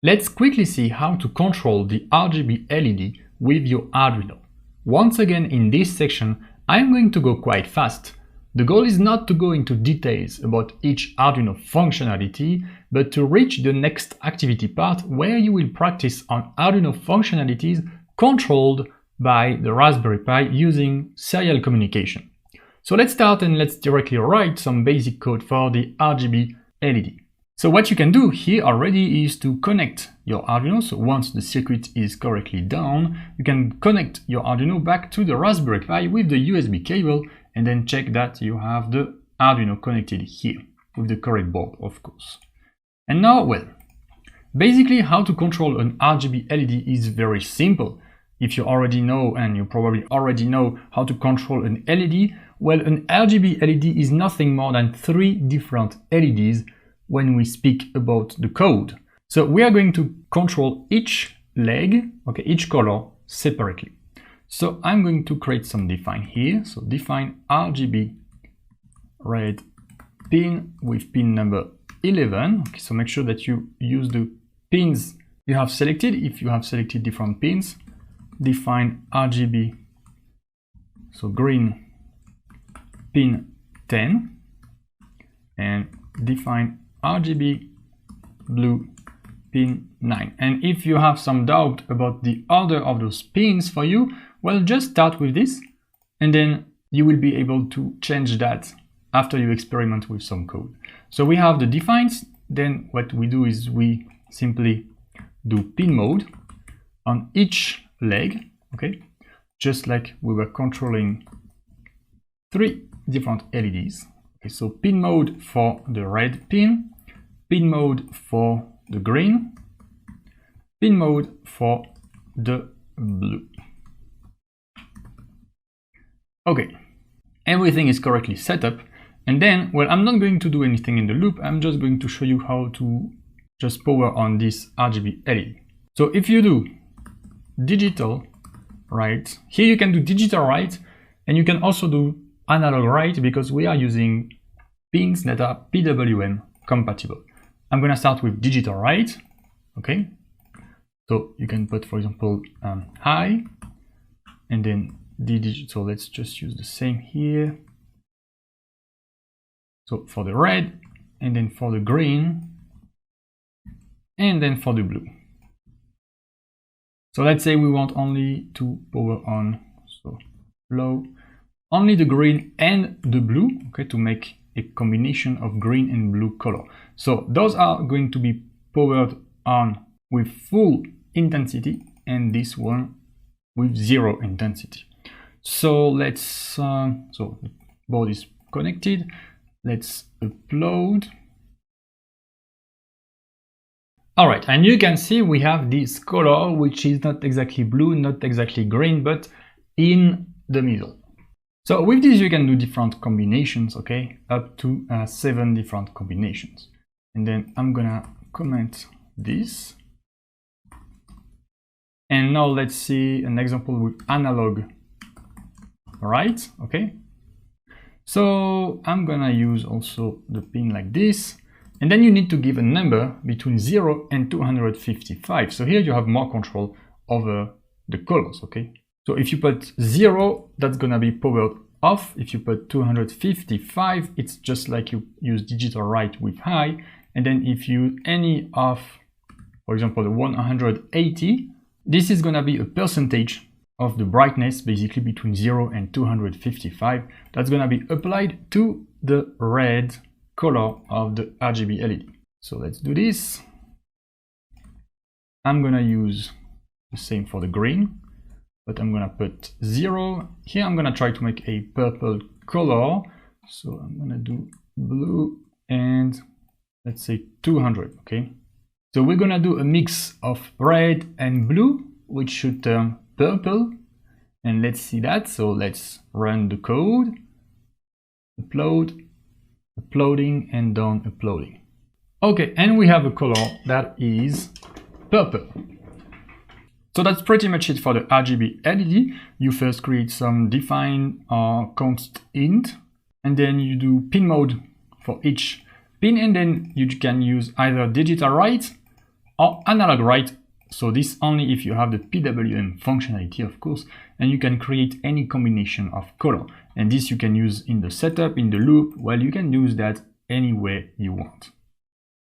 Let's quickly see how to control the RGB LED with your Arduino. Once again, in this section, I'm going to go quite fast. The goal is not to go into details about each Arduino functionality, but to reach the next activity part where you will practice on Arduino functionalities controlled by the Raspberry Pi using serial communication. So let's start and let's directly write some basic code for the RGB LED. So what you can do here already is to connect your Arduino. So once the circuit is correctly done, you can connect your Arduino back to the Raspberry Pi with the USB cable and then check that you have the Arduino connected here with the correct board, of course. And now, well, basically how to control an RGB LED is very simple. If you already know, and you probably already know how to control an LED, well, an RGB LED is nothing more than 3 different LEDs when we speak about the code. So we are going to control each leg, okay, each color separately. So I'm going to create some define here. So define RGB red pin with pin number 11. Okay, so make sure that you use the pins you have selected. If you have selected different pins, define RGB, so green pin 10, and define RGB blue pin 9. And if you have some doubt about the order of those pins for you, well, just start with this and then you will be able to change that after you experiment with some code. So we have the defines. Then what we do is we simply do pin mode on each leg, okay, just like we were controlling 3 different LEDs. Okay, so pin mode for the red pin mode for the green, pin mode for the blue. Okay, everything is correctly set up. And then, well, I'm not going to do anything in the loop. I'm just going to show you how to just power on this RGB LED. So if you do digital write, here you can do digital write, and you can also do analog write because we are using pins that are PWM compatible. I'm going to start with digital write, okay? So you can put, for example, high, and then the digital, let's just use the same here. So for the red, and then for the green, and then for the blue. So let's say we want only to power on, so low, only the green and the blue, okay, to make a combination of green and blue color. So those are going to be powered on with full intensity and this one with 0 intensity. So let's, so the board is connected. Let's upload. All right, and you can see we have this color, which is not exactly blue, not exactly green, but in the middle. So with this, you can do different combinations, okay, up to 7 different combinations. And then I'm gonna comment this. And now let's see an example with analog write, okay. So I'm gonna use also the pin like this. And then you need to give a number between 0 and 255. So here you have more control over the colors, okay? So if you put 0, that's gonna be powered off. If you put 255, it's just like you use digital write with high. And then if you any of, for example, the 180, this is gonna be a percentage of the brightness, basically between 0 and 255. That's gonna be applied to the red color of the RGB LED. So let's do this. I'm gonna use the same for the green, but I'm gonna put 0. Here I'm gonna try to make a purple color. So I'm gonna do blue and let's say 200, okay? So we're gonna do a mix of red and blue, which should turn purple. And let's see that. So let's run the code, upload, uploading, and done uploading. Okay, and we have a color that is purple. So that's pretty much it for the RGB LED. You first create some define or const int, and then you do pin mode for each pin, and then you can use either digital write or analog write. So this only if you have the PWM functionality, of course, and you can create any combination of color. And this you can use in the setup, in the loop. Well, you can use that any way you want.